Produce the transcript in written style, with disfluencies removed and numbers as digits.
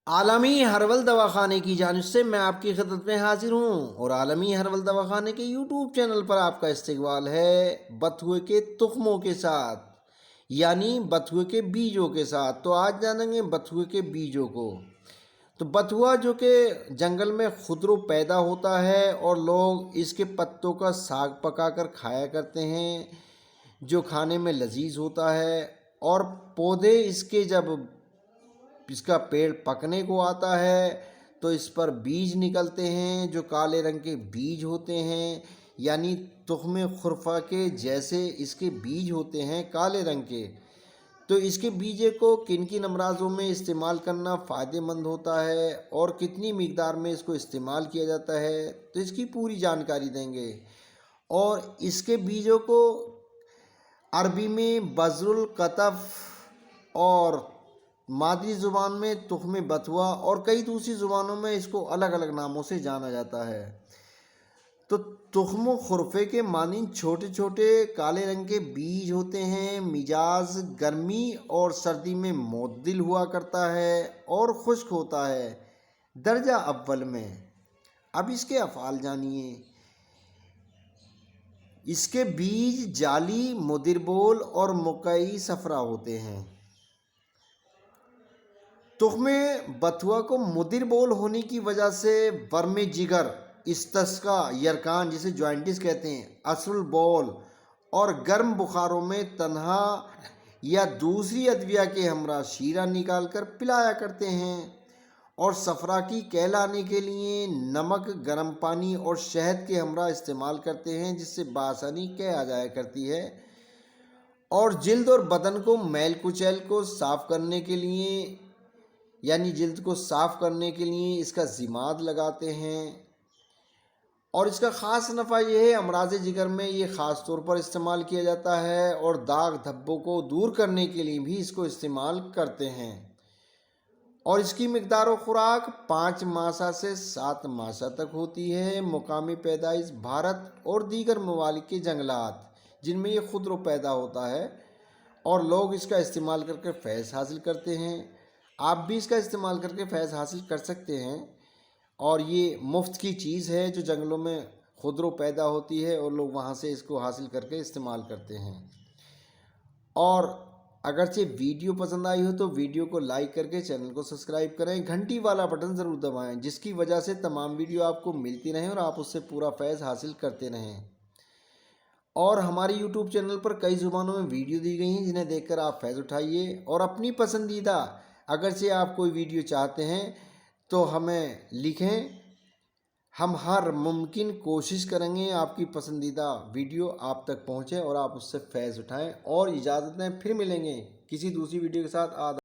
عالمی ہرول دواخانے کی جانب سے میں آپ کی خدمت میں حاضر ہوں اور عالمی ہرول دواخانے کے یوٹیوب چینل پر آپ کا استقبال ہے بتھوے کے تخموں کے ساتھ، یعنی بتھوے کے بیجوں کے ساتھ۔ تو آج جانیں گے بتھوے کے بیجوں کو۔ تو بتھوا جو کہ جنگل میں خودرو پیدا ہوتا ہے اور لوگ اس کے پتوں کا ساگ پکا کر کھایا کرتے ہیں، جو کھانے میں لذیذ ہوتا ہے۔ اور پودے اس کا پیڑ پکنے کو آتا ہے تو اس پر بیج نکلتے ہیں جو کالے رنگ کے بیج ہوتے ہیں، یعنی تخم خرفہ کے جیسے اس کے بیج ہوتے ہیں کالے رنگ کے۔ تو اس کے بیجے کو کن کن امراضوں میں استعمال کرنا فائدہ مند ہوتا ہے اور کتنی مقدار میں اس کو استعمال کیا جاتا ہے، تو اس کی پوری جانکاری دیں گے۔ اور اس کے بیجوں کو عربی میں بذر القطف اور مادری زبان میں تخم بتھوا اور کئی دوسری زبانوں میں اس کو الگ الگ ناموں سے جانا جاتا ہے۔ تو تخم خرفے کے مانند چھوٹے چھوٹے کالے رنگ کے بیج ہوتے ہیں۔ مزاج گرمی اور سردی میں معتدل ہوا کرتا ہے اور خشک ہوتا ہے درجہ اول میں۔ اب اس کے افعال جانیے۔ اس کے بیج جعلی، مدر بول اور مکئی صفرا ہوتے ہیں۔ تخم بتھوا کو مدر بول ہونے کی وجہ سے ورم جگر، استسقا، یرکان جسے جوائنٹس کہتے ہیں، عسر البول اور گرم بخاروں میں تنہا یا دوسری ادویہ کے ہمراہ شیرہ نکال کر پلایا کرتے ہیں۔ اور صفرا کی کہلانے کے لیے نمک، گرم پانی اور شہد کے ہمراہ استعمال کرتے ہیں، جس سے بآسانی قے آ جایا کرتی ہے۔ اور جلد اور بدن کو میل کچیل کو صاف کرنے کے لیے، یعنی جلد کو صاف کرنے کے لیے اس کا ضماد لگاتے ہیں۔ اور اس کا خاص نفع یہ ہے، امراض جگر میں یہ خاص طور پر استعمال کیا جاتا ہے اور داغ دھبوں کو دور کرنے کے لیے بھی اس کو استعمال کرتے ہیں۔ اور اس کی مقدار و خوراک 5 ماسہ سے 7 ماسہ تک ہوتی ہے۔ مقامی پیدائش بھارت اور دیگر ممالک کے جنگلات جن میں یہ خودرو پیدا ہوتا ہے، اور لوگ اس کا استعمال کر کے فیض حاصل کرتے ہیں۔ آپ بھی اس کا استعمال کر کے فیض حاصل کر سکتے ہیں، اور یہ مفت کی چیز ہے جو جنگلوں میں خودرو پیدا ہوتی ہے اور لوگ وہاں سے اس کو حاصل کر کے استعمال کرتے ہیں۔ اور اگرچہ ویڈیو پسند آئی ہو تو ویڈیو کو لائک کر کے چینل کو سبسکرائب کریں، گھنٹی والا بٹن ضرور دبائیں، جس کی وجہ سے تمام ویڈیو آپ کو ملتی رہیں اور آپ اس سے پورا فیض حاصل کرتے رہیں۔ اور ہماری یوٹیوب چینل پر کئی زبانوں میں ویڈیو دی گئی ہیں جنہیں دیکھ کر آپ فیض اٹھائیے، اور اپنی پسندیدہ اگرچہ آپ کوئی ویڈیو چاہتے ہیں تو ہمیں لکھیں، ہم ہر ممکن کوشش کریں گے آپ کی پسندیدہ ویڈیو آپ تک پہنچے اور آپ اس سے فیض اٹھائیں۔ اور اجازت دیں، پھر ملیں گے کسی دوسری ویڈیو کے ساتھ۔